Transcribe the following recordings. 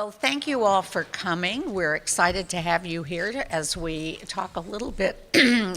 Well, thank you all for coming. We're excited to have you here as we talk a little bit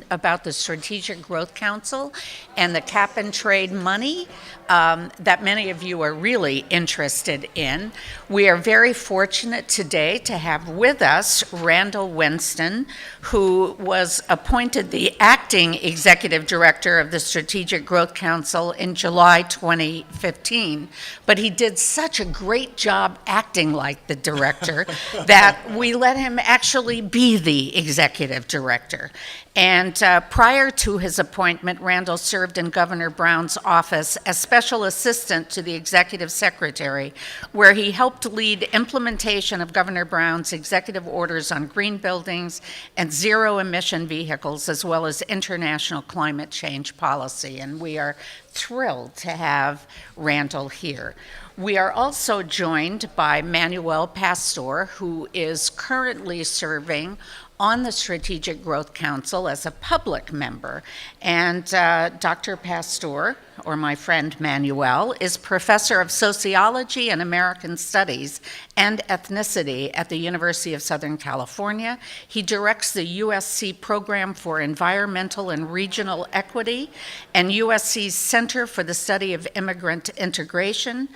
about the Strategic Growth Council and the cap and trade money that many of you are really interested in. We are very fortunate today to have with us Randall Winston, who was appointed the acting executive director of the Strategic Growth Council in July 2015. But he did such a great job acting like the director that we let him actually be the executive director. And prior to his appointment, Randall served in Governor Brown's office as special assistant to the executive secretary, where he helped lead implementation of Governor Brown's executive orders on green buildings and zero-emission vehicles, as well as international climate change policy. And we are thrilled to have Randall here. We are also joined by Manuel Pastor, who is currently serving on the Strategic Growth Council as a public member. And Dr. Pastor, or my friend Manuel, is professor of sociology and American studies and ethnicity at the University of Southern California. He directs the USC Program for Environmental and Regional Equity and USC's Center for the Study of Immigrant Integration,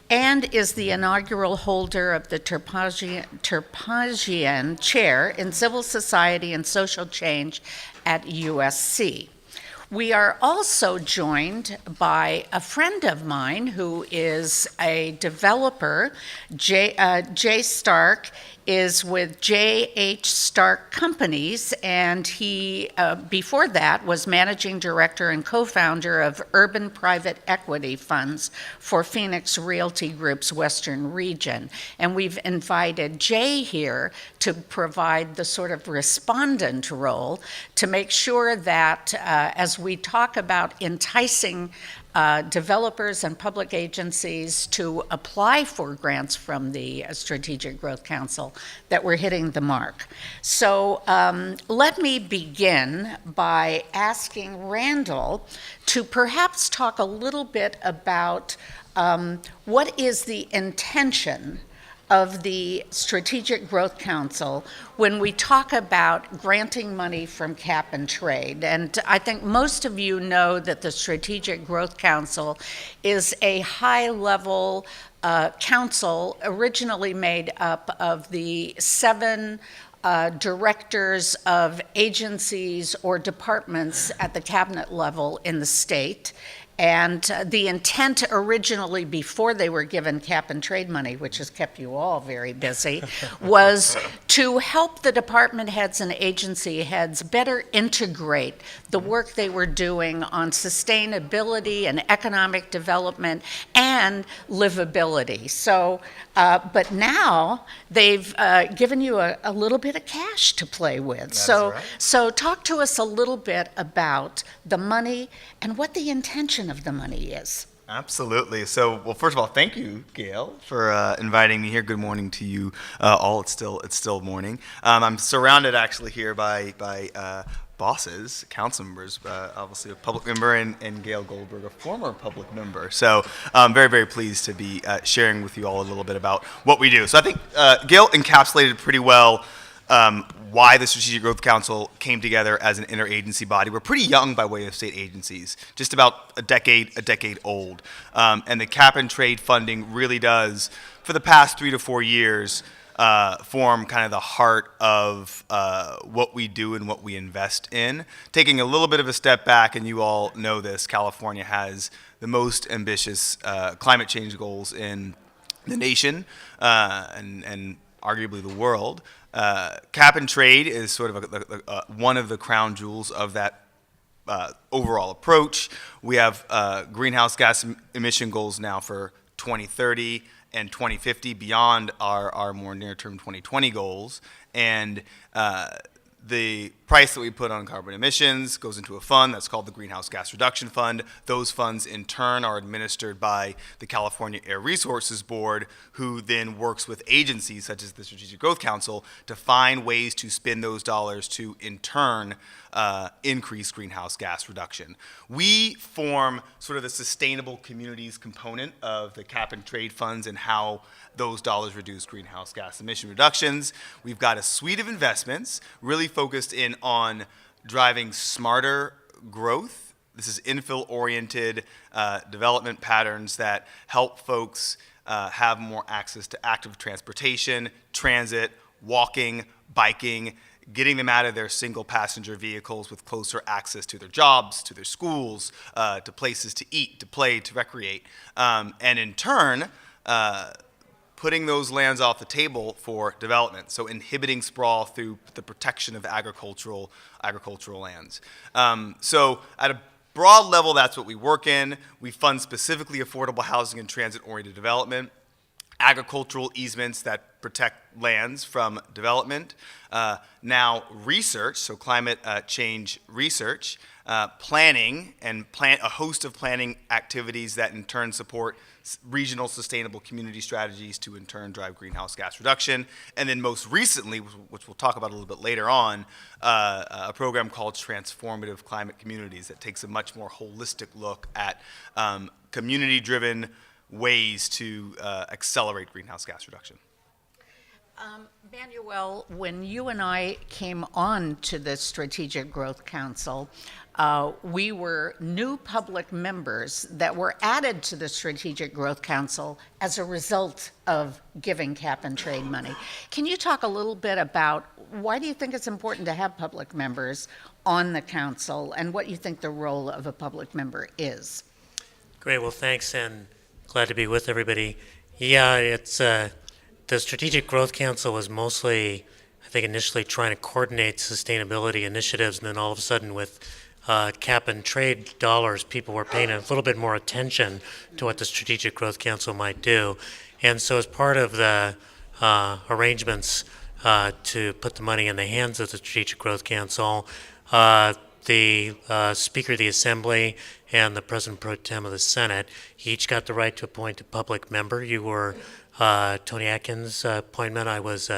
and is the inaugural holder of the Terpagian Chair in Civil Society and Social Change at USC. We are also joined by a friend of mine who is a developer. Jay Stark is with J.H. Stark Companies, and he, before that, was managing director and co-founder of Urban Private Equity Funds for Phoenix Realty Group's Western region. And we've invited Jay here to provide the sort of respondent role to make sure that as we talk about enticing developers and public agencies to apply for grants from the Strategic Growth Council, that we're hitting the mark. So let me begin by asking Randall to perhaps talk a little bit about what is the intention of the Strategic Growth Council when we talk about granting money from cap and trade. And I think most of you know that the Strategic Growth Council is a high-level council originally made up of the 7 directors of agencies or departments at the cabinet level in the state. And the intent originally, before they were given cap and trade money, which has kept you all very busy, was to help the department heads and agency heads better integrate the work they were doing on sustainability and economic development and livability. So, but now they've given you a little bit of cash to play with. That's right. So talk to us a little bit about the money and what the intention of the money is. Absolutely. So, well, first of all, thank you, Gail, for inviting me here. Good morning to you all. It's still morning. I'm surrounded actually here by bosses, council members, obviously a public member, and Gail Goldberg, a former public member. So I'm very, very pleased to be sharing with you all a little bit about what we do. So I think Gail encapsulated pretty well why the Strategic Growth Council came together as an interagency body. We're pretty young by way of state agencies, just about a decade old. And the cap and trade funding really does, for the past 3 to 4 years, form kind of the heart of what we do and what we invest in. Taking a little bit of a step back, and you all know this, California has the most ambitious climate change goals in the nation and arguably the world. Cap and trade is sort of one of the crown jewels of that overall approach. We have greenhouse gas emission goals now for 2030 and 2050 beyond our more near-term 2020 goals. And the price that we put on carbon emissions goes into a fund that's called the Greenhouse Gas Reduction Fund. Those funds, in turn, are administered by the California Air Resources Board, who then works with agencies such as the Strategic Growth Council to find ways to spend those dollars to, in turn, increase greenhouse gas reduction. We form sort of the sustainable communities component of the cap and trade funds and how those dollars reduce greenhouse gas emission reductions. We've got a suite of investments really focused in on driving smarter growth. This is infill-oriented development patterns that help folks have more access to active transportation, transit, walking, biking, getting them out of their single passenger vehicles with closer access to their jobs, to their schools, to places to eat, to play, to recreate. And in turn, putting those lands off the table for development, so inhibiting sprawl through the protection of agricultural lands. So at a broad level, that's what we work in. We fund specifically affordable housing and transit-oriented development, agricultural easements that protect lands from development. Now research, so climate change research, planning, and a host of planning activities that in turn support regional sustainable community strategies to in turn drive greenhouse gas reduction. And then most recently, which we'll talk about a little bit later on, a program called Transformative Climate Communities that takes a much more holistic look at community-driven ways to accelerate greenhouse gas reduction. Manuel, when you and I came on to the Strategic Growth Council, we were new public members that were added to the Strategic Growth Council as a result of giving cap and trade money. Can you talk a little bit about why do you think it's important to have public members on the council and what you think the role of a public member is? Great, well thanks, and glad to be with everybody. Yeah, it's the Strategic Growth Council was mostly, I think, initially trying to coordinate sustainability initiatives, and then all of a sudden with cap and trade dollars, people were paying a little bit more attention to what the Strategic Growth Council might do. And so as part of the arrangements to put the money in the hands of the Strategic Growth Council, the Speaker of the Assembly and the President Pro Tem of the Senate each got the right to appoint a public member. You were Tony Atkins' appointment. I was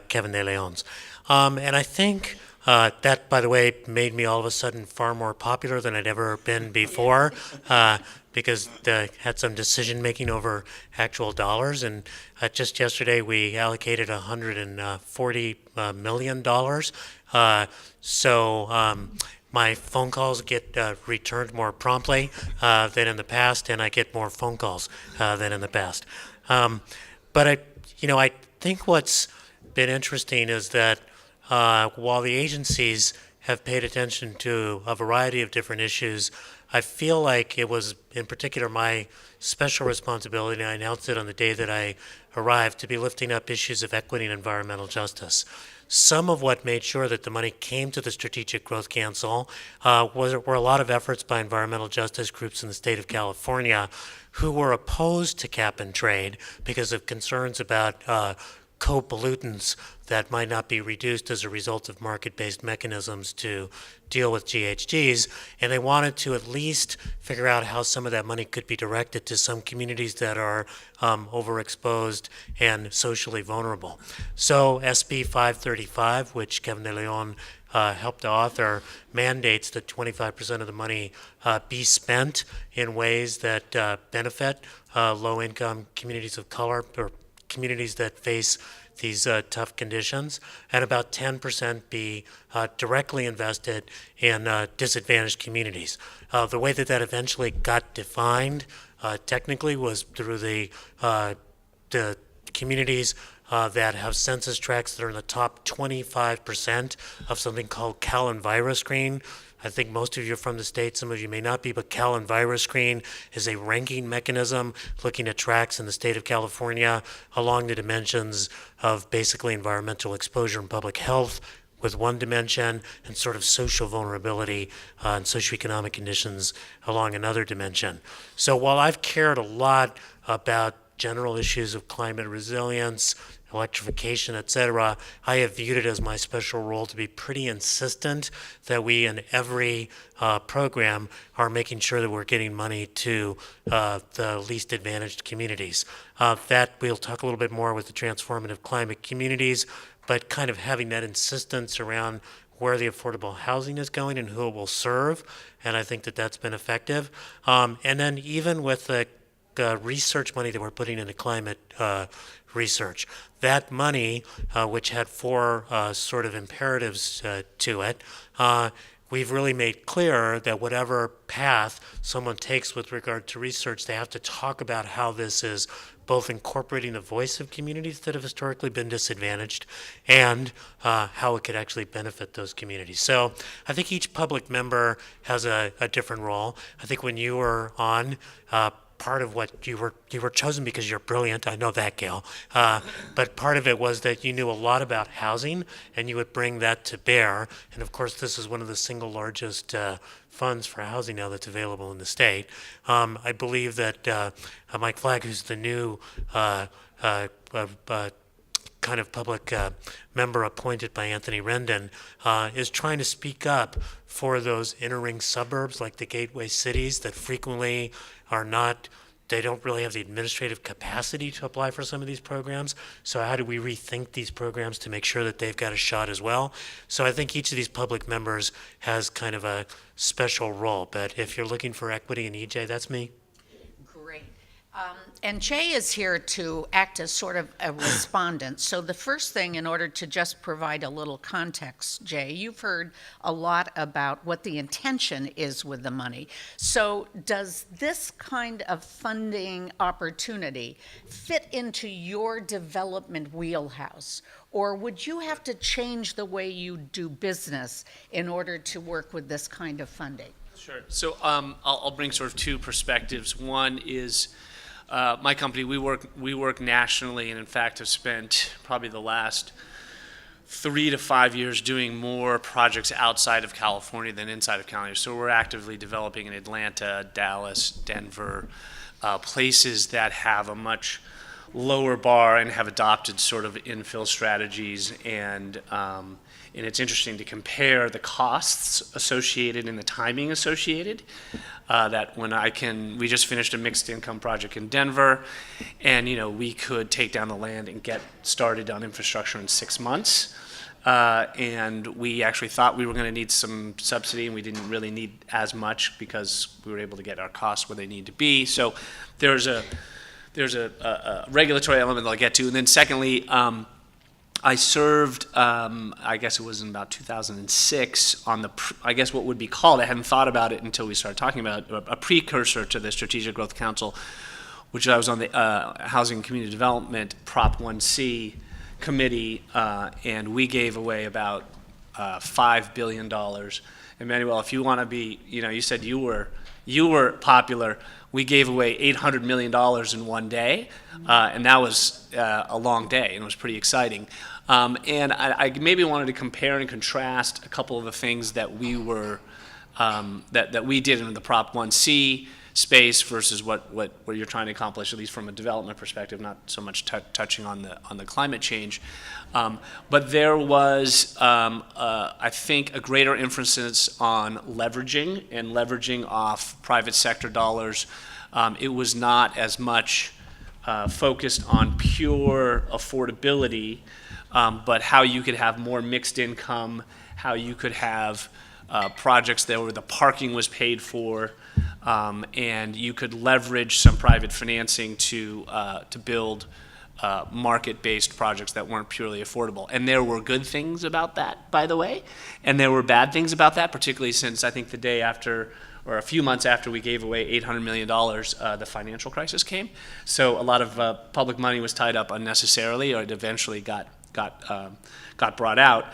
Kevin De Leon's. And I think that, by the way, made me all of a sudden far more popular than I'd ever been before, because I had some decision-making over actual dollars. And just yesterday, we allocated $140 million. So my phone calls get returned more promptly than in the past, and I get more phone calls than in the past. But I think what's been interesting is that while the agencies have paid attention to a variety of different issues, I feel like it was, in particular, my special responsibility, and I announced it on the day that I arrived, to be lifting up issues of equity and environmental justice. Some of what made sure that the money came to the Strategic Growth Council were a lot of efforts by environmental justice groups in the state of California who were opposed to cap and trade because of concerns about co-pollutants that might not be reduced as a result of market-based mechanisms to deal with GHGs, and they wanted to at least figure out how some of that money could be directed to some communities that are overexposed and socially vulnerable. So SB 535, which Kevin De Leon helped to author, mandates that 25% of the money be spent in ways that benefit low-income communities of color or communities that face these tough conditions, and about 10% be directly invested in disadvantaged communities. The way that that eventually got defined technically was through the communities that have census tracts that are in the top 25% of something called CalEnviroscreen. I think most of you are from the state, some of you may not be, but CalEnviroscreen is a ranking mechanism looking at tracts in the state of California along the dimensions of basically environmental exposure and public health with one dimension, and sort of social vulnerability and socioeconomic conditions along another dimension. So while I've cared a lot about general issues of climate resilience, electrification, et cetera, I have viewed it as my special role to be pretty insistent that we, in every program, are making sure that we're getting money to the least advantaged communities. That we'll talk a little bit more with the transformative climate communities, but kind of having that insistence around where the affordable housing is going and who it will serve, and I think that that's been effective. And then even with the research money that we're putting into climate research, that money, which had four sort of imperatives to it, we've really made clear that whatever path someone takes with regard to research, they have to talk about how this is both incorporating the voice of communities that have historically been disadvantaged and how it could actually benefit those communities. So I think each public member has a different role. I think when you were on, part of what you were chosen because you're brilliant. I know that, Gail. But part of it was that you knew a lot about housing, and you would bring that to bear. And of course, this is one of the single largest funds for housing now that's available in the state. I believe that Mike Flagg, who's the new kind of public member appointed by Anthony Rendon, is trying to speak up for those inner ring suburbs like the gateway cities that frequently are not, they don't really have the administrative capacity to apply for some of these programs. So how do we rethink these programs to make sure that they've got a shot as well? So I think each of these public members has kind of a special role. But if you're looking for equity in EJ, that's me. Great. And Jay is here to act as sort of a respondent. So the first thing, in order to just provide a little context, Jay, you've heard a lot about what the intention is with the money. So does this kind of funding opportunity fit into your development wheelhouse? Or would you have to change the way you do business in order to work with this kind of funding? Sure. So I'll bring sort of two perspectives. One is my company, we work nationally, and in fact have spent probably the last 3 to 5 years doing more projects outside of California than inside of California. So we're actively developing in Atlanta, Dallas, Denver, places that have a much lower bar and have adopted sort of infill strategies. And it's interesting to compare the costs associated and the timing associated. That when we just finished a mixed income project in Denver, and we could take down the land and get started on infrastructure in 6 months. And we actually thought we were going to need some subsidy, and we didn't really need as much because we were able to get our costs where they need to be. So there's a regulatory element that I'll get to. And then secondly, I served, I guess it was in about 2006, on I guess what would be called, I hadn't thought about it until we started talking about it, a precursor to the Strategic Growth Council, which I was on the Housing and Community Development Prop 1C committee, and we gave away about $5 billion. Emmanuel, if you want to be, you said you were popular. We gave away $800 million in one day, and that was a long day, and it was pretty exciting. And I maybe wanted to compare and contrast a couple of the things that we were that we did in the Prop 1C space versus what you're trying to accomplish, at least from a development perspective, not so much touching on the climate change. But there was, I think, a greater emphasis on leveraging off private sector dollars. It was not as much focused on pure affordability, but how you could have more mixed income, how you could have projects where the parking was paid for, and you could leverage some private financing to build market-based projects that weren't purely affordable. And there were good things about that, by the way, and there were bad things about that, particularly since I think the day after, or a few months after we gave away $800 million, the financial crisis came. So a lot of public money was tied up unnecessarily, or it eventually got brought out.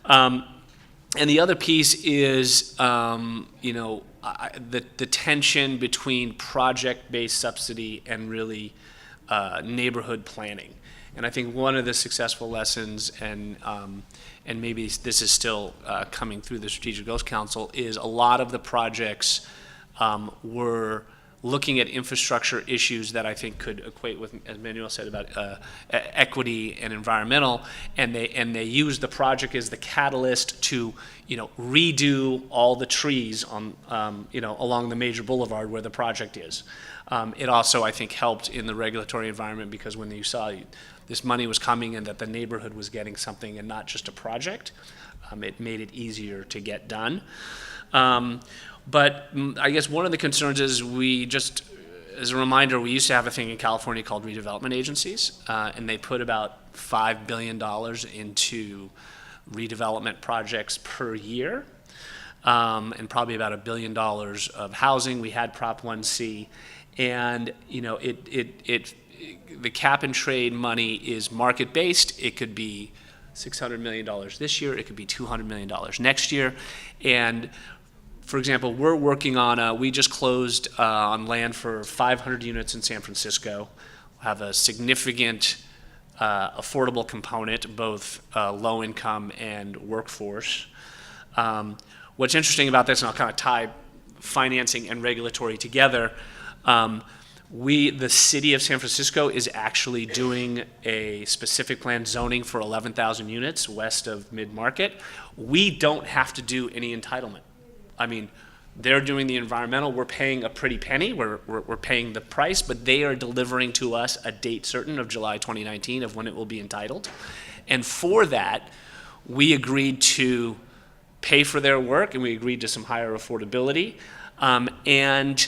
And the other piece is, the tension between project-based subsidy and really neighborhood planning. And I think one of the successful lessons, and maybe this is still coming through the Strategic Growth Council, is a lot of the projects were looking at infrastructure issues that I think could equate with, as Manuel said, about equity and environmental, and they use the project as the catalyst to, redo all the trees on, along the major boulevard where the project is. It also, I think, helped in the regulatory environment because when you saw this money was coming and that the neighborhood was getting something and not just a project, it made it easier to get done. But I guess one of the concerns is as a reminder, we used to have a thing in California called redevelopment agencies, and they put about $5 billion into redevelopment projects per year, and probably about $1 billion of housing. We had Prop 1C, and the cap and trade money is market based. It could be $600 million this year. It could be $200 million next year, and for example, we're working on, we just closed on land for 500 units in San Francisco. We'll have a significant affordable component, both low income and workforce. What's interesting about this, and I'll kind of tie financing and regulatory together, the city of San Francisco is actually doing a specific plan zoning for 11,000 units west of Mid-Market. We don't have to do any entitlement. I mean, they're doing the environmental. We're paying a pretty penny. We're paying the price, but they are delivering to us a date certain of July 2019 of when it will be entitled. And for that, we agreed to pay for their work, and we agreed to some higher affordability. And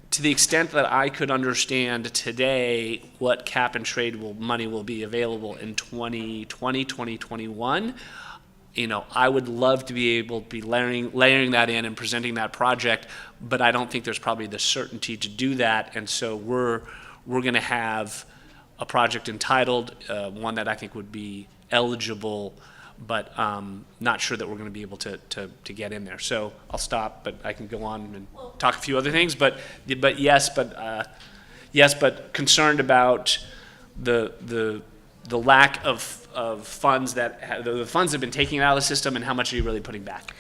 to the extent that I could understand today what cap and trade money will be available in 2020, 2021, I would love to be able to be layering that in and presenting that project, but I don't think there's probably the certainty to do that, and so we're going to have a project entitled, one that I think would be eligible, but not sure that we're going to be able to get in there. So I'll stop, but I can go on and talk a few other things, but yes, but concerned about the lack of funds the funds have been taken out of the system, and how much are you really putting back?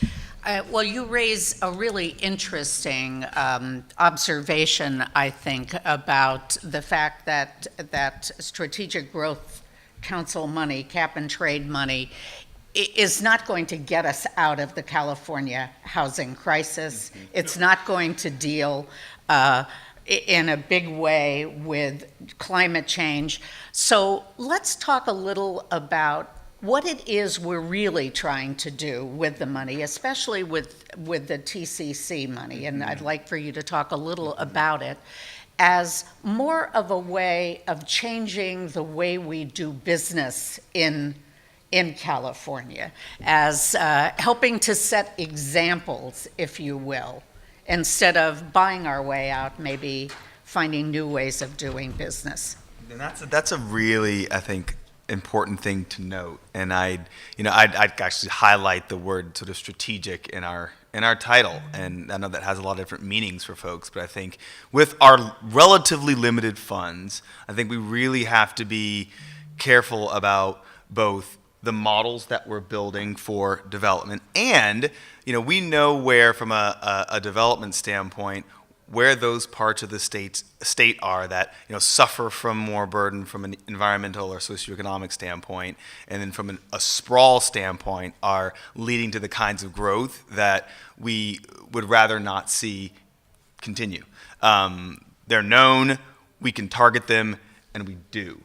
Well, you raise a really interesting observation, I think, about the fact that Strategic Growth Council money, cap and trade money, is not going to get us out of the California housing crisis. Mm-hmm. It's not going to deal in a big way with climate change. So let's talk a little about what it is we're really trying to do with the money, especially with the TCC money. And I'd like for you to talk a little about it as more of a way of changing the way we do business in California, as helping to set examples, if you will, instead of buying our way out, maybe finding new ways of doing business. And that's a really, I think, important thing to note. And I'd actually highlight the word sort of strategic in our title. And I know that has a lot of different meanings for folks, but I think with our relatively limited funds, I think we really have to be careful about both the models that we're building for development, and we know where, from a development standpoint, where those parts of the state are that suffer from more burden from an environmental or socioeconomic standpoint, and then from a sprawl standpoint are leading to the kinds of growth that we would rather not see continue. They're known, we can target them, and we do.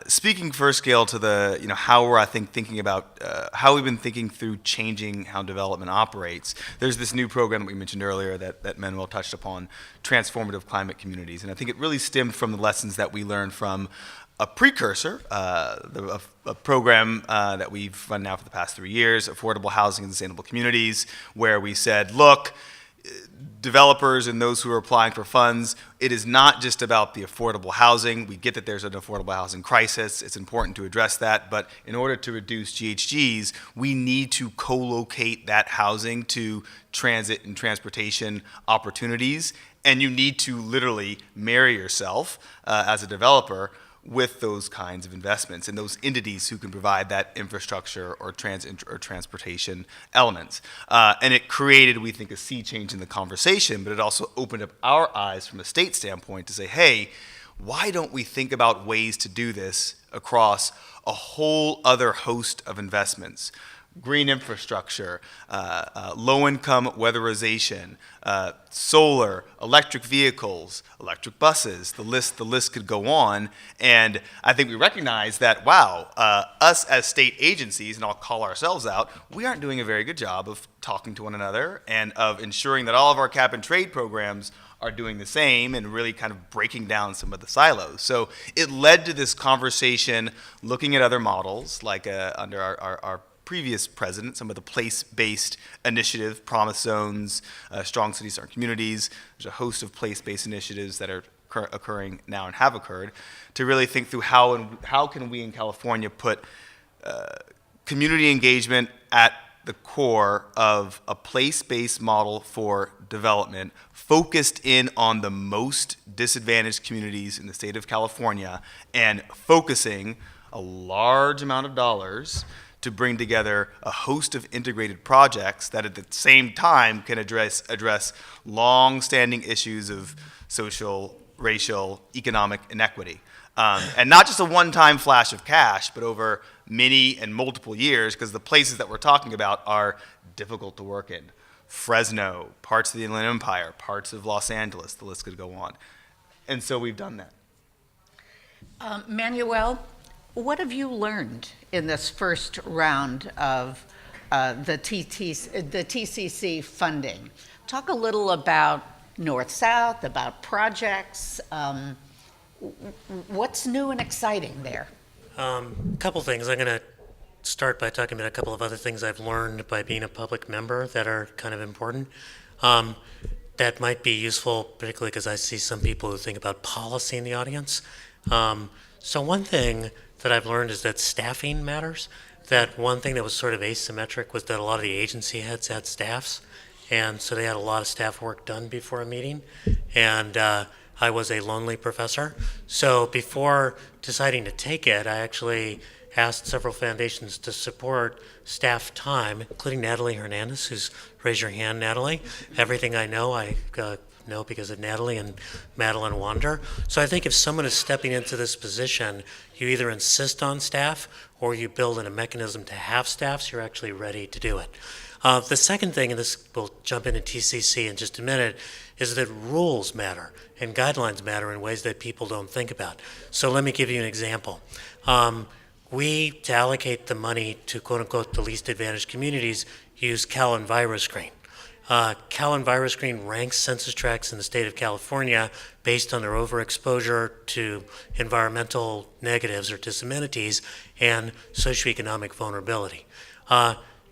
Speaking first, Gail, to the how we're thinking about how we've been thinking through changing how development operates. There's this new program that we mentioned earlier that Manuel touched upon, transformative climate communities, and I think it really stemmed from the lessons that we learned from a precursor, a program that we've run now for the past 3 years, affordable housing and sustainable communities, where we said, look, developers and those who are applying for funds, it is not just about the affordable housing. We get that there's an affordable housing crisis. It's important to address that. But in order to reduce GHGs, we need to co-locate that housing to transit and transportation opportunities. And you need to literally marry yourself as a developer with those kinds of investments and those entities who can provide that infrastructure or transportation elements. And it created, we think, a sea change in the conversation, but it also opened up our eyes from a state standpoint to say, hey, why don't we think about ways to do this across a whole other host of investments? Green infrastructure, low-income weatherization, solar, electric vehicles, electric buses. The list could go on. And I think we recognize that, wow, us as state agencies, and I'll call ourselves out, we aren't doing a very good job of talking to one another and of ensuring that all of our cap and trade programs are doing the same and really kind of breaking down some of the silos. So it led to this conversation looking at other models, like under our previous president, some of the place-based initiative, promise zones, strong cities, strong communities. There's a host of place-based initiatives that are occurring now and have occurred to really think through how can we in California put community engagement at the core of a place-based model for development focused in on the most disadvantaged communities in the state of California and focusing a large amount of dollars to bring together a host of integrated projects that at the same time can address long-standing issues of social, racial, economic inequity. And not just a one-time flash of cash, but over many and multiple years, because the places that we're talking about are difficult to work in. Fresno, parts of the Inland Empire, parts of Los Angeles, the list could go on. And so we've done that. Manuel, what have you learned in this first round of the TCC funding? Talk a little about North-South, about projects. What's new and exciting there? A couple things. I'm going to start by talking about a couple of other things I've learned by being a public member that are kind of important. That might be useful, particularly because I see some people who think about policy in the audience. So one thing that I've learned is that staffing matters. That one thing that was sort of asymmetric was that a lot of the agency heads had staffs, and so they had a lot of staff work done before a meeting. And I was a lonely professor. So before deciding to take it, I actually asked several foundations to support staff time, including Natalie Hernandez, who's, raise your hand, Natalie. Everything I know know because of Natalie and Madeline Wander. So I think if someone is stepping into this position, you either insist on staff or you build in a mechanism to have staff so you're actually ready to do it. The second thing, and this we'll jump into TCC in just a minute, is that rules matter and guidelines matter in ways that people don't think about. So let me give you an example. We, to allocate the money to quote-unquote the least advantaged communities, use Cal EnviroScreen. Cal EnviroScreen ranks census tracts in the state of California based on their overexposure to environmental negatives or disamenities and socioeconomic vulnerability.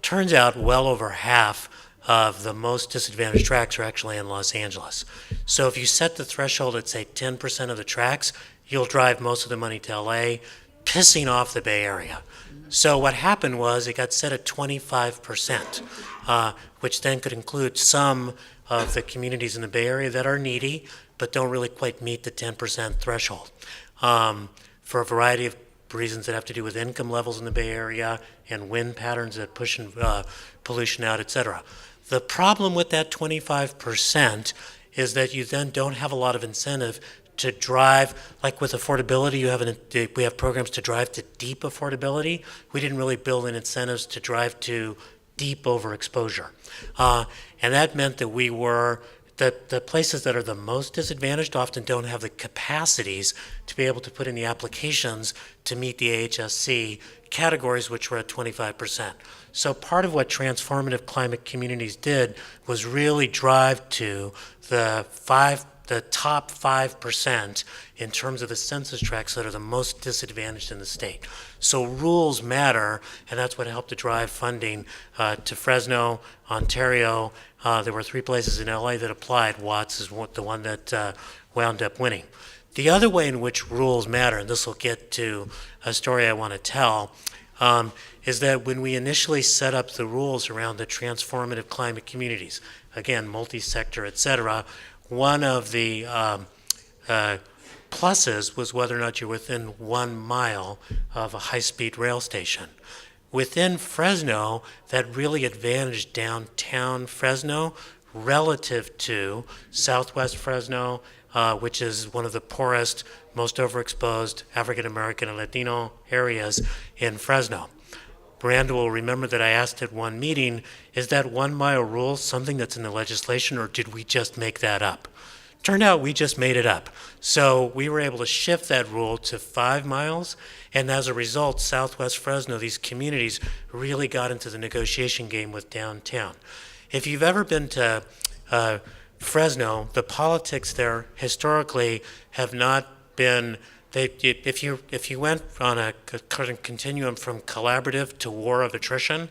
Turns out well over half of the most disadvantaged tracts are actually in Los Angeles. So if you set the threshold at, say, 10% of the tracts, you'll drive most of the money to LA, pissing off the Bay Area. So what happened was it got set at 25%, which then could include some of the communities in the Bay Area that are needy but don't really quite meet the 10% threshold for a variety of reasons that have to do with income levels in the Bay Area and wind patterns that push pollution out, et cetera. The problem with that 25% is that you then don't have a lot of incentive to drive, like with affordability, we have programs to drive to deep affordability. We didn't really build in incentives to drive to deep overexposure. And that meant that the places that are the most disadvantaged often don't have the capacities to be able to put in the applications to meet the AHSC categories, which were at 25%. So part of what transformative climate communities did was really drive to the top 5% in terms of the census tracts that are the most disadvantaged in the state. So rules matter, and that's what helped to drive funding to Fresno, Ontario. There were 3 places in LA that applied. Watts is the one that wound up winning. The other way in which rules matter, and this will get to a story I want to tell, is that when we initially set up the rules around the transformative climate communities, again, multi-sector, et cetera, one of the pluses was whether or not you're within 1 mile of a high-speed rail station. Within Fresno, that really advantaged downtown Fresno relative to southwest Fresno, which is one of the poorest, most overexposed African American and Latino areas in Fresno. Miranda will remember that I asked at one meeting, is that 1 mile rule something that's in the legislation, or did we just make that up? Turned out we just made it up. So we were able to shift that rule to 5 miles, and as a result, Southwest Fresno, these communities really got into the negotiation game with downtown. If you've ever been to Fresno, the politics there historically have not been. If you went on a continuum from collaborative to war of attrition,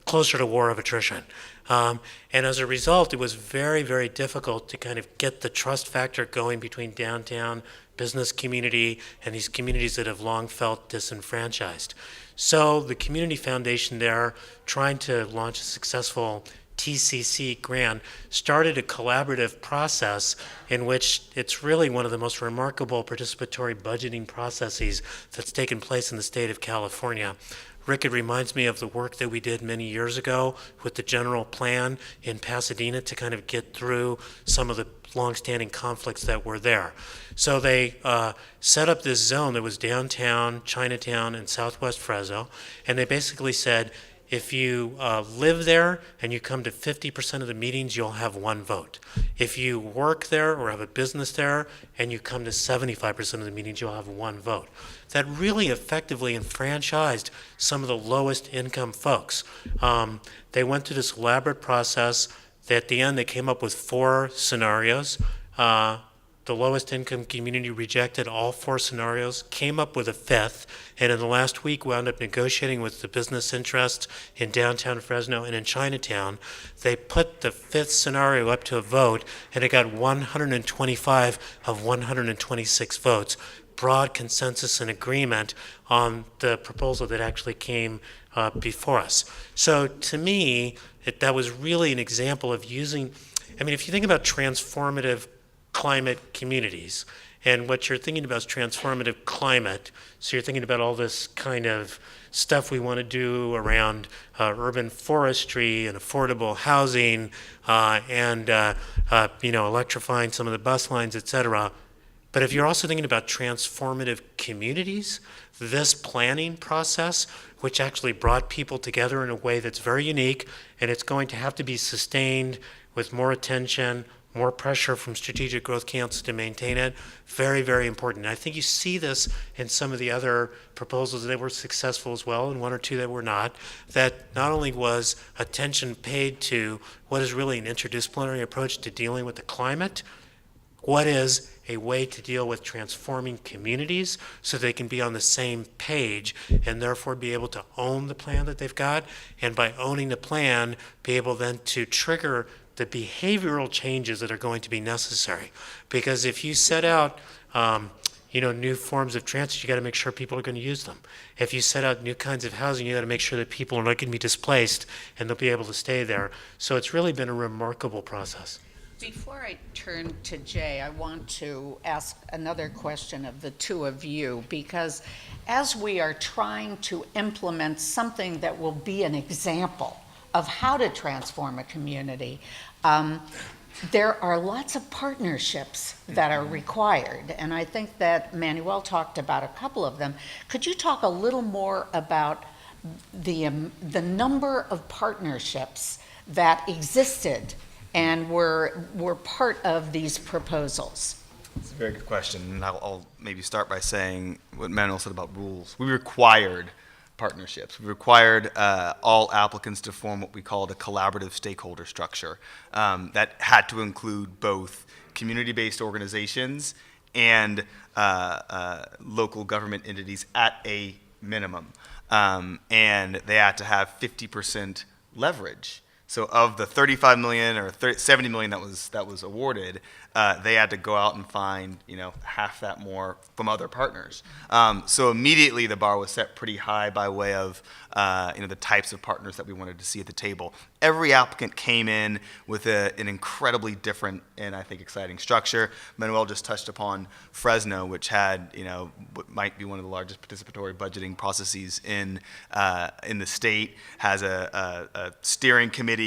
closer to war of attrition. And as a result, it was very, very difficult to kind of get the trust factor going between downtown business community and these communities that have long felt disenfranchised. So the Community Foundation there, trying to launch a successful TCC grant, started a collaborative process in which it's really one of the most remarkable participatory budgeting processes that's taken place in the state of California. Rick, it reminds me of the work that we did many years ago with the general plan in Pasadena to kind of get through some of the longstanding conflicts that were there. So they set up this zone that was downtown, Chinatown, and southwest Fresno, and they basically said, if you live there and you come to 50% of the meetings, you'll have 1 vote. If you work there or have a business there and you come to 75% of the meetings, you'll have 1 vote. That really effectively enfranchised some of the lowest income folks. They went through this elaborate process. At the end, they came up with 4 scenarios. The lowest income community rejected all 4 scenarios, came up with a 5th, and in the last week wound up negotiating with the business interests in downtown Fresno and in Chinatown. They put the 5th scenario up to a vote, and it got 125 of 126 votes. Broad consensus and agreement on the proposal that actually came before us. So to me, that was really an example of using, if you think about transformative climate communities, and what you're thinking about is transformative climate, so you're thinking about all this kind of stuff we want to do around urban forestry and affordable housing and electrifying some of the bus lines, et cetera. But if you're also thinking about transformative communities, this planning process, which actually brought people together in a way that's very unique, and it's going to have to be sustained with more attention, more pressure from Strategic Growth Council to maintain it, very, very important. And I think you see this in some of the other proposals that were successful as well, and 1 or 2 that were not, that not only was attention paid to what is really an interdisciplinary approach to dealing with the climate, what is a way to deal with transforming communities so they can be on the same page and therefore be able to own the plan that they've got, and by owning the plan, be able then to trigger the behavioral changes that are going to be necessary. Because if you set out new forms of transit, you got to make sure people are going to use them. If you set out new kinds of housing, you got to make sure that people are not going to be displaced and they'll be able to stay there. So it's really been a remarkable process. Before I turn to Jay, I want to ask another question of the 2 of you, because as we are trying to implement something that will be an example of how to transform a community, there are lots of partnerships that are required, and I think that Manuel talked about a couple of them. Could you talk a little more about the number of partnerships that existed and were part of these proposals? It's a very good question, and I'll maybe start by saying what Manuel said about rules. We required partnerships. We required all applicants to form what we called a collaborative stakeholder structure that had to include both community-based organizations and local government entities at a minimum. And they had to have 50% leverage So of the 35 million or 70 million that was awarded, they had to go out and find half that more from other partners. So immediately the bar was set pretty high by way of the types of partners that we wanted to see at the table. Every applicant came in with an incredibly different and I think exciting structure. Manuel just touched upon Fresno, which had what might be one of the largest participatory budgeting processes in the state, has a steering committee,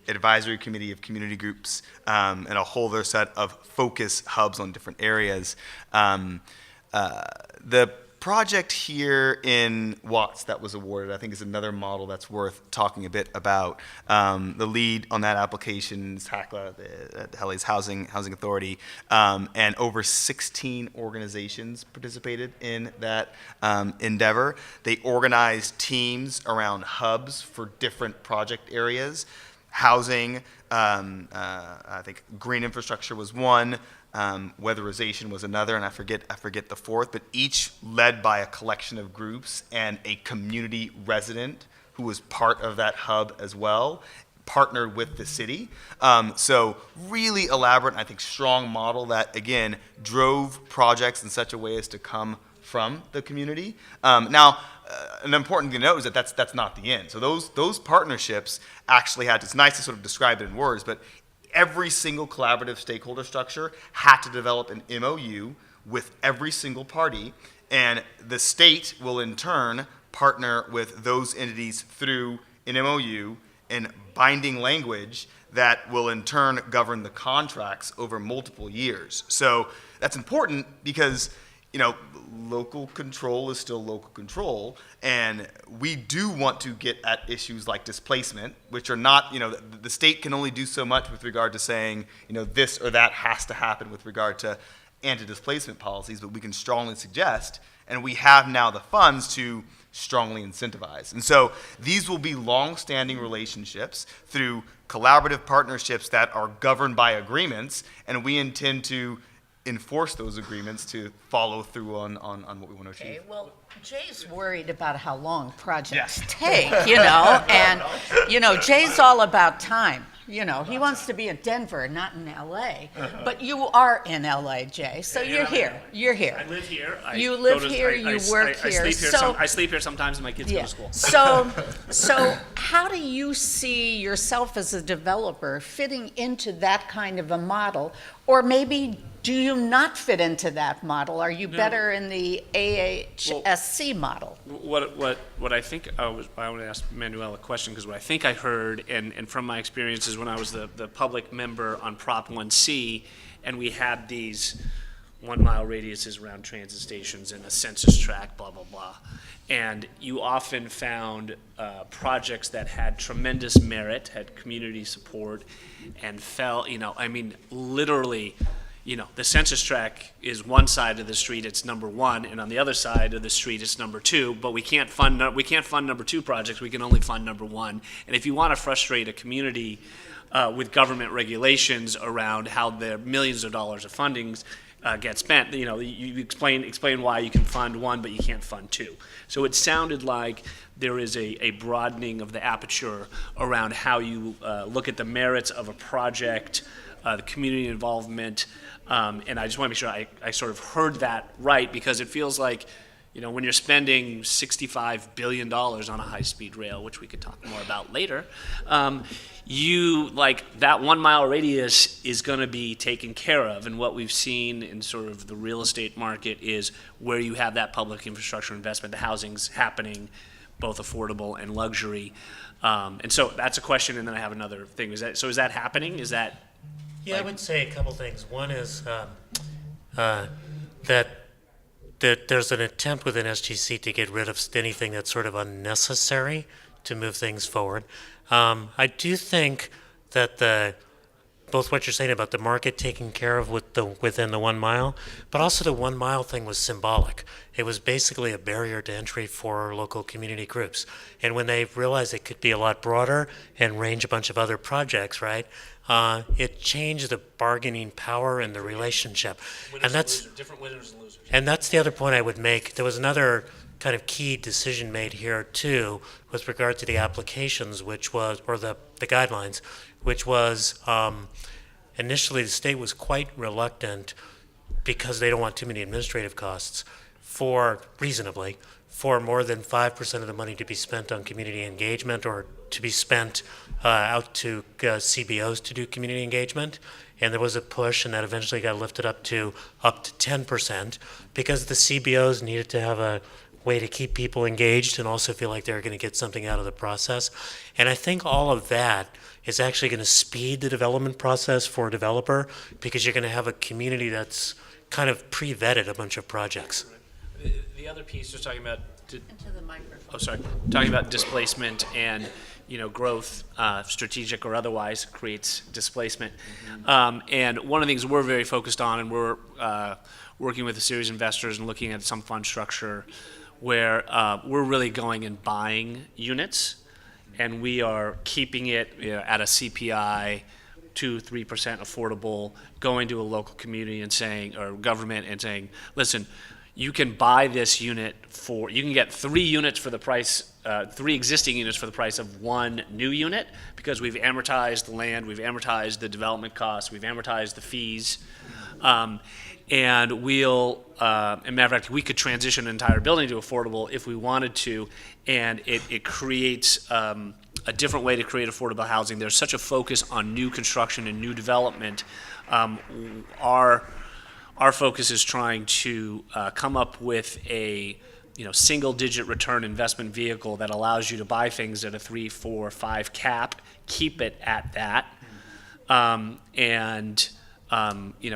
advisory committee of community groups, and a whole other set of focus hubs on different areas. The project here in Watts that was awarded, I think, is another model that's worth talking a bit about. The lead on that application is HACLA, the LA's Housing Authority, and over 16 organizations participated in that endeavor. They organized teams around hubs for different project areas. Housing, I think green infrastructure was one, weatherization was another, and I forget the fourth, but each led by a collection of groups and a community resident who was part of that hub as well, partnered with the city. So really elaborate and I think strong model that, again, drove projects in such a way as to come from the community. Now, an important thing to note is that that's not the end. So those partnerships actually had, it's nice to sort of describe it in words, but every single collaborative stakeholder structure had to develop an MOU with every single party, and the state will in turn partner with those entities through an MOU and binding language that will in turn govern the contracts over multiple years. So that's important because local control is still local control, and we do want to get at issues like displacement, which are not, the state can only do so much with regard to saying, this or that has to happen with regard to anti-displacement policies, but we can strongly suggest, and we have now the funds to strongly incentivize. And so these will be long-standing relationships through collaborative partnerships that are governed by agreements, and we intend to enforce those agreements to follow through on what we want to achieve. Okay, well, Jay's worried about how long projects Yes. take, and, Jay's all about time. He wants to be in Denver, not in LA. But you are in LA, Jay, so you're here. You're here. I live here. You live here, you work here. I sleep here sometimes, and my kids go to school. So how do you see yourself as a developer fitting into that kind of a model? Or maybe do you not fit into that model? Are you better in the AHSC model? What I think I want to ask Manuel a question, because what I think I heard, and from my experiences when I was the public member on Prop 1C, and we had these 1 mile radiuses around transit stations and a census tract, blah, blah, blah. And you often found projects that had tremendous merit, had community support, and literally, the census tract is one side of the street, it's number one, and on the other side of the street, it's number two. But we can't fund number two projects. We can only fund number one. And if you want to frustrate a community with government regulations around how the millions of dollars of fundings get spent, you explain why you can fund one, but you can't fund two. So it sounded like there is a broadening of the aperture around how you look at the merits of a project, the community involvement, and I just want to make sure I sort of heard that right, because it feels like, when you're spending $65 billion on a high-speed rail, which we could talk more about later, that 1 mile radius is going to be taken care of. And what we've seen in sort of the real estate market is where you have that public infrastructure investment, the housing's happening, both affordable and luxury. And so that's a question, and then I have another thing. Is that happening? Is that... Yeah, I would say a couple things. One is that there's an attempt within SGC to get rid of anything that's sort of unnecessary to move things forward. I do think that both what you're saying about the market taking care of within the 1 mile, but also the 1 mile thing was symbolic. It was basically a barrier to entry for local community groups. And when they realized it could be a lot broader and range a bunch of other projects, right, it changed the bargaining power and the relationship. Different winners and losers. And that's the other point I would make. There was another kind of key decision made here too with regard to the applications, which was, or the guidelines, which was initially the state was quite reluctant because they don't want too many administrative costs for more than 5% of the money to be spent on community engagement or to be spent out to CBOs to do community engagement. And there was a push, and that eventually got lifted up to 10% because the CBOs needed to have a way to keep people engaged and also feel like they're going to get something out of the process. And I think all of that is actually going to speed the development process for a developer because you're going to have a community that's kind of pre-vetted a bunch of projects. The other piece was talking about. Into the microphone. Oh, sorry. Talking about displacement and growth, strategic or otherwise, creates displacement. And one of the things we're very focused on, and we're working with a series of investors and looking at some fund structure where we're really going and buying units, and we are keeping it at a CPI 2-3% affordable, going to a local community and saying, or government and saying, listen, you can buy this unit you can get 3 units for the price, 3 existing units for the price of 1 new unit because we've amortized the land, we've amortized the development costs, we've amortized the fees. And we'll, as a matter of fact, we could transition an entire building to affordable if we wanted to, and it creates a different way to create affordable housing. There's such a focus on new construction and new development. Our focus is trying to come up with a single-digit return investment vehicle that allows you to buy things at a 3, 4, 5 cap, keep it at that, and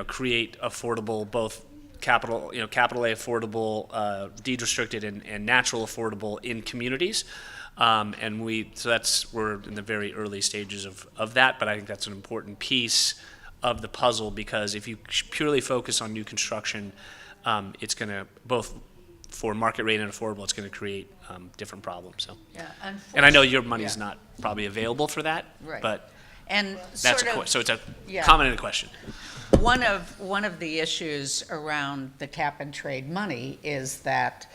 create affordable, both capital A affordable, deed restricted, and natural affordable in communities. And we're in the very early stages of that, but I think that's an important piece of the puzzle because if you purely focus on new construction, it's going to, both for market rate and affordable, it's going to create different problems. So, Yeah, and I know your money's not probably available for that, Right. but And that's so it's a comment and a question. One of the issues around the cap and trade money is that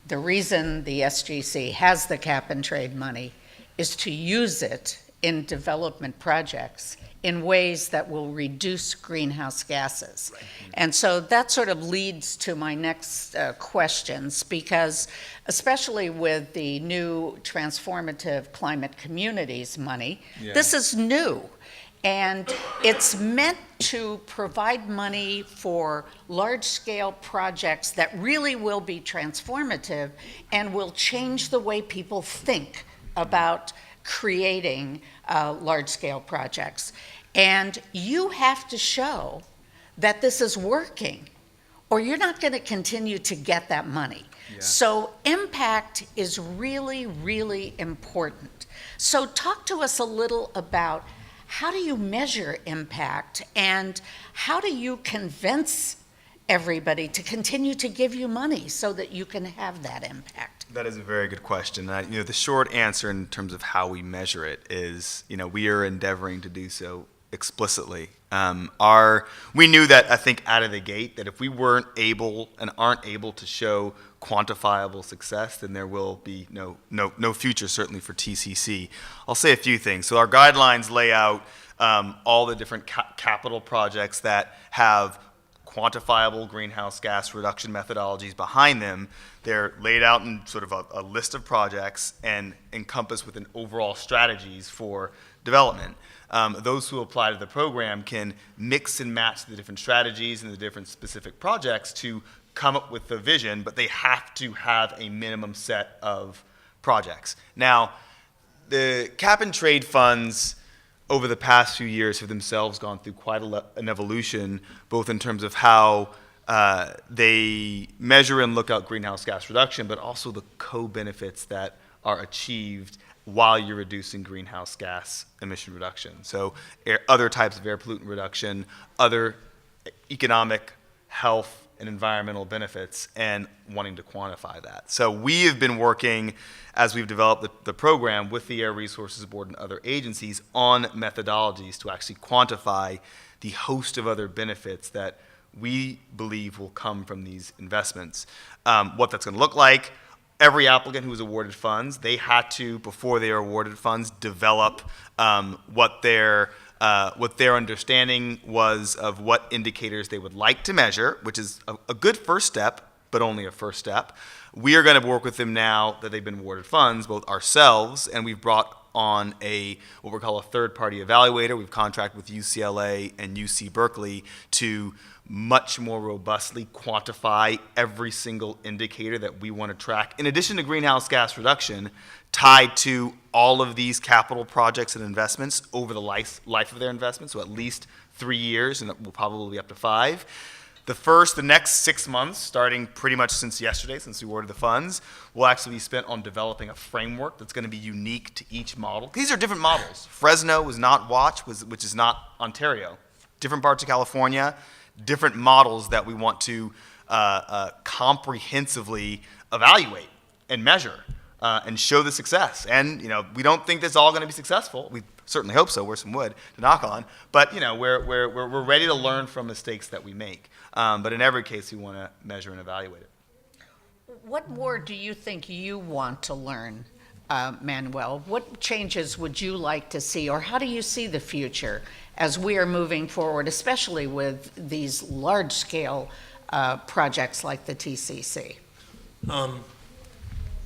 the reason the SGC has the cap and trade money is to use it in development projects in ways that will reduce greenhouse gases. Right. And so that sort of leads to my next questions, because especially with the new transformative climate communities money, this is new. And it's meant to provide money for large-scale projects that really will be transformative and will change the way people think about creating large-scale projects. And you have to show that this is working, or you're not going to continue to get that money. Yeah. So impact is really, really important. So talk to us a little about how do you measure impact, and how do you convince everybody to continue to give you money so that you can have that impact? That is a very good question. The short answer in terms of how we measure it is, we are endeavoring to do so explicitly. We knew that, I think, out of the gate, that if we weren't able and aren't able to show quantifiable success, then there will be no future, certainly for TCC. I'll say a few things. So our guidelines lay out all the different capital projects that have quantifiable greenhouse gas reduction methodologies behind them. They're laid out in sort of a list of projects and encompass within overall strategies for development. Those who apply to the program can mix and match the different strategies and the different specific projects to come up with the vision, but they have to have a minimum set of projects. Now, the cap and trade funds over the past few years have themselves gone through quite an evolution, both in terms of how they measure and look at greenhouse gas reduction, but also the co-benefits that are achieved while you're reducing greenhouse gas emission reduction. So other types of air pollutant reduction, other economic, health, and environmental benefits, and wanting to quantify that. So we have been working, as we've developed the program, with the Air Resources Board and other agencies on methodologies to actually quantify the host of other benefits that we believe will come from these investments. What that's going to look like every applicant who was awarded funds, they had to, before they were awarded funds, develop what their understanding was of what indicators they would like to measure, which is a good first step, but only a first step. We are going to work with them now that they've been awarded funds, both ourselves, and we've brought on what we call a third-party evaluator. We've contracted with UCLA and UC Berkeley to much more robustly quantify every single indicator that we want to track, in addition to greenhouse gas reduction, tied to all of these capital projects and investments over the life of their investments, so at least 3 years, and it will probably be up to 5. The next 6 months, starting pretty much since yesterday, since we awarded the funds, will actually be spent on developing a framework that's going to be unique to each model. These are different models. Fresno was not Watch, which is not Ontario. Different parts of California, different models that we want to comprehensively evaluate and measure and show the success. And we don't think that's all going to be successful. We certainly hope so. We're some wood to knock on, but we're ready to learn from mistakes that we make. But in every case, we want to measure and evaluate it. What more do you think you want to learn, Manuel? What changes would you like to see, or how do you see the future as we are moving forward, especially with these large-scale projects like the TCC?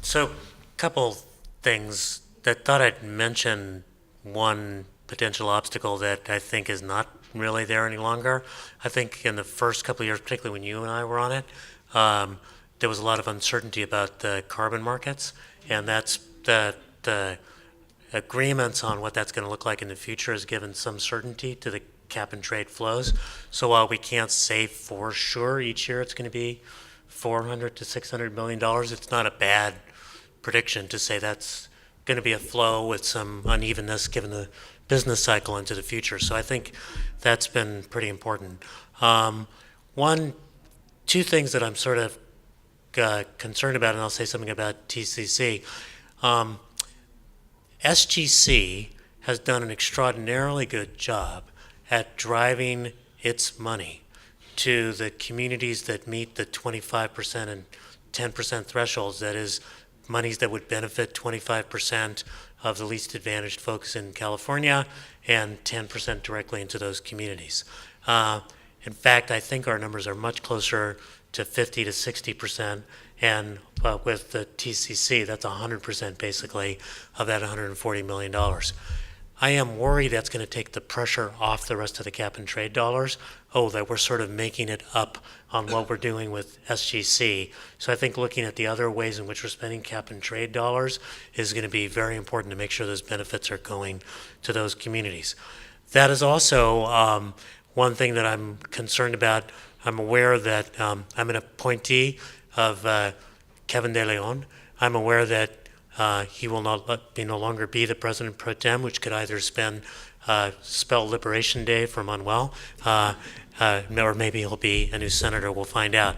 So, couple things that thought I'd mention. One potential obstacle that I think is not really there any longer. I think in the first couple of years, particularly when you and I were on it, there was a lot of uncertainty about the carbon markets, and that's the agreements on what that's going to look like in the future has given some certainty to the cap and trade flows. So while we can't say for sure each year it's going to be $400 to $600 million, it's not a bad prediction to say that's going to be a flow with some unevenness given the business cycle into the future. So I think that's been pretty important. Two things that I'm sort of concerned about, and I'll say something about TCC. SGC has done an extraordinarily good job at driving its money to the communities that meet the 25% and 10% thresholds. That is, monies that would benefit 25% of the least advantaged folks in California and 10% directly into those communities. In fact, I think our numbers are much closer to 50 to 60%, and with the TCC, that's 100% basically of that $140 million. I am worried that's going to take the pressure off the rest of the cap and trade dollars. That we're sort of making it up on what we're doing with SGC. So I think looking at the other ways in which we're spending cap and trade dollars is going to be very important to make sure those benefits are going to those communities. That is also one thing that I'm concerned about. I'm aware that I'm an appointee of Kevin De Leon. I'm aware that he will no longer be the president pro tem, which could either spell Liberation Day for Manuel, or maybe he'll be a new senator. We'll find out.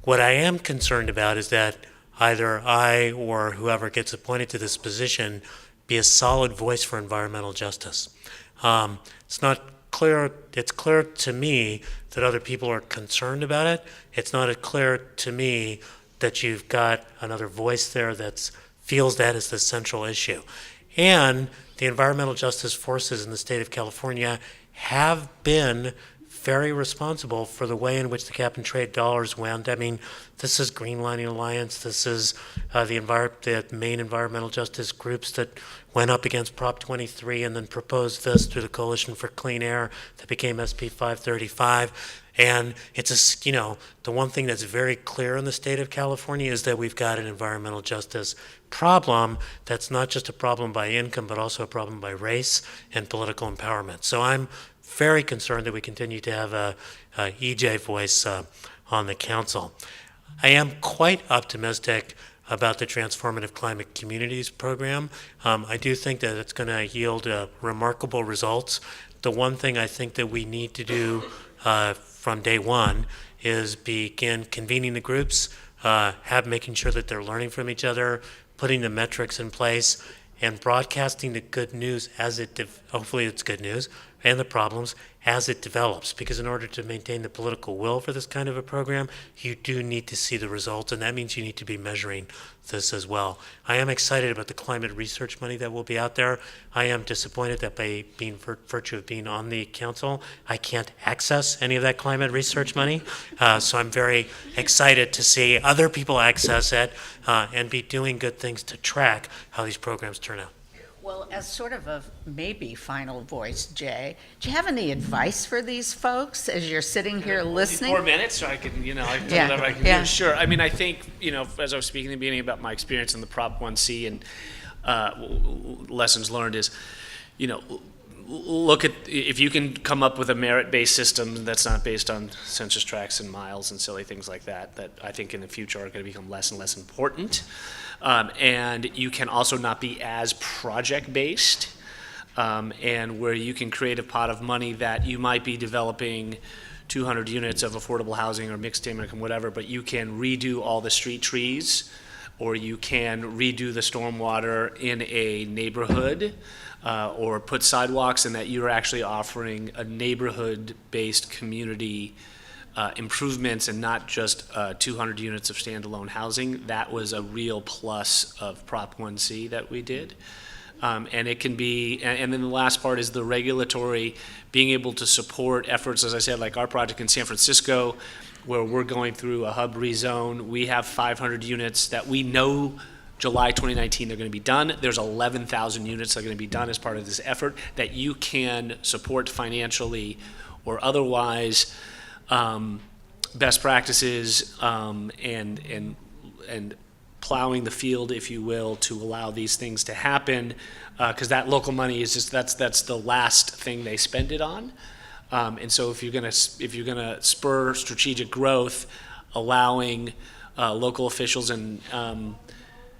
What I am concerned about is that either I or whoever gets appointed to this position be a solid voice for environmental justice. It's not clear. It's clear to me that other people are concerned about it. It's not clear to me that you've got another voice there that feels that is the central issue. And the environmental justice forces in the state of California have been very responsible for the way in which the cap and trade dollars went. I mean, this is Greenlining Alliance. This is the main environmental justice groups that went up against Prop 23 and then proposed this through the Coalition for Clean Air that became SB 535. And it's the one thing that's very clear in the state of California is that we've got an environmental justice problem that's not just a problem by income, but also a problem by race and political empowerment. So I'm very concerned that we continue to have a EJ voice on the council. I am quite optimistic about the Transformative Climate Communities program. I do think that it's going to yield remarkable results. The one thing I think that we need to do from day one is begin convening the groups, making sure that they're learning from each other, putting the metrics in place, and broadcasting the good news hopefully it's good news, and the problems as it develops, because in order to maintain the political will for this kind of a program, you do need to see the results, and that means you need to be measuring this as well. I am excited about the climate research money that will be out there. I am disappointed that by virtue of being on the council, I can't access any of that climate research money. So I'm very excited to see other people access it and be doing good things to track how these programs turn out. Well, as sort of a maybe final voice, Jay, do you have any advice for these folks as you're sitting here listening? 4 minutes, so I can, I can do Yeah, whatever I can yeah. do. Sure. I mean, I think, as I was speaking in the beginning about my experience in the Prop 1C and lessons learned is, look at, if you can come up with a merit-based system that's not based on census tracts and miles and silly things like that, that I think in the future are going to become less and less important. And you can also not be as project-based, and where you can create a pot of money that you might be developing 200 units of affordable housing or mixed income, whatever, but you can redo all the street trees, or you can redo the stormwater in a neighborhood, or put sidewalks, and that you're actually offering a neighborhood-based community improvements and not just 200 units of standalone housing. That was a real plus of Prop 1C that we did. And it can be, and then the last part is the regulatory, being able to support efforts, as I said, like our project in San Francisco, where we're going through a hub rezone. We have 500 units that we know July 2019 they're going to be done. There's 11,000 units that are going to be done as part of this effort that you can support financially or otherwise. Best practices and plowing the field, if you will, to allow these things to happen, because that local money is just that's the last thing they spend it on, and so if you're gonna spur strategic growth, allowing local officials and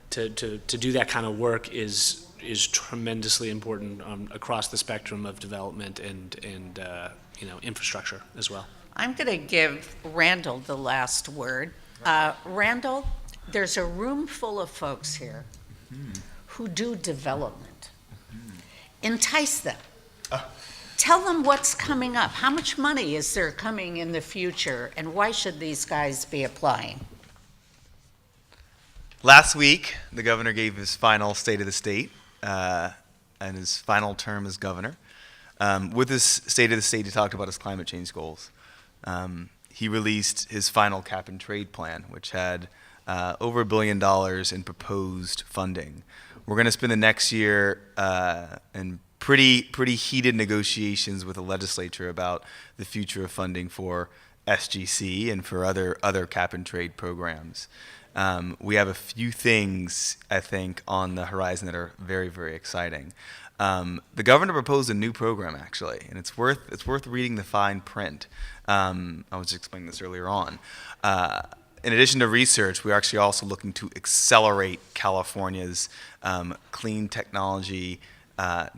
to do that kind of work is tremendously important across the spectrum of development and infrastructure as well. I'm going to give Randall the last word. Randall, there's a room full of folks here who do development. Entice them. Tell them what's coming up. How much money is there coming in the future, and why should these guys be applying? Last week, the governor gave his final State of the State and his final term as governor. With his State of the State, he talked about his climate change goals. He released his final cap and trade plan, which had over $1 billion in proposed funding. We're going to spend the next year in pretty heated negotiations with the legislature about the future of funding for SGC and for other cap and trade programs. We have a few things, I think, on the horizon that are very, very exciting. The governor proposed a new program, actually, and it's worth reading the fine print. I was just explaining this earlier on. In addition to research, we're actually also looking to accelerate California's clean technology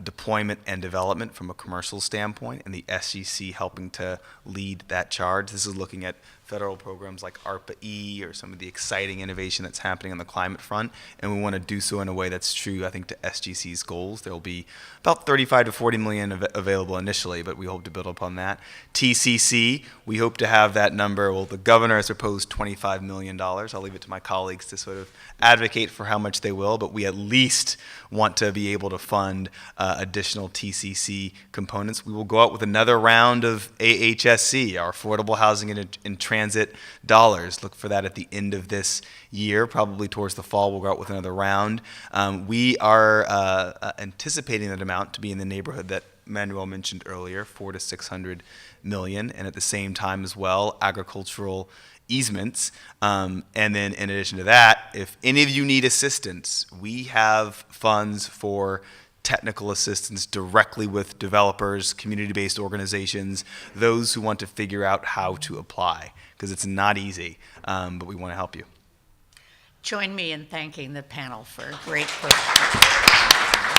deployment and development from a commercial standpoint, and the SEC helping to lead that charge. This is looking at federal programs like ARPA-E or some of the exciting innovation that's happening on the climate front, and we want to do so in a way that's true, I think, to SGC's goals. There will be about 35 to 40 million available initially, but we hope to build upon that. TCC, we hope to have that number. Well, the governor has proposed $25 million. I'll leave it to my colleagues to sort of advocate for how much they will, but we at least want to be able to fund additional TCC components. We will go out with another round of AHSC, our Affordable Housing and Transit dollars. Look for that at the end of this year, probably towards the fall. We'll go out with another round. We are anticipating that amount to be in the neighborhood that Manuel mentioned earlier, 400 to 600 million, and at the same time as well, agricultural easements. And then in addition to that, if any of you need assistance, we have funds for technical assistance directly with developers, community-based organizations, those who want to figure out how to apply, because it's not easy, but we want to help you. Join me in thanking the panel for a great program.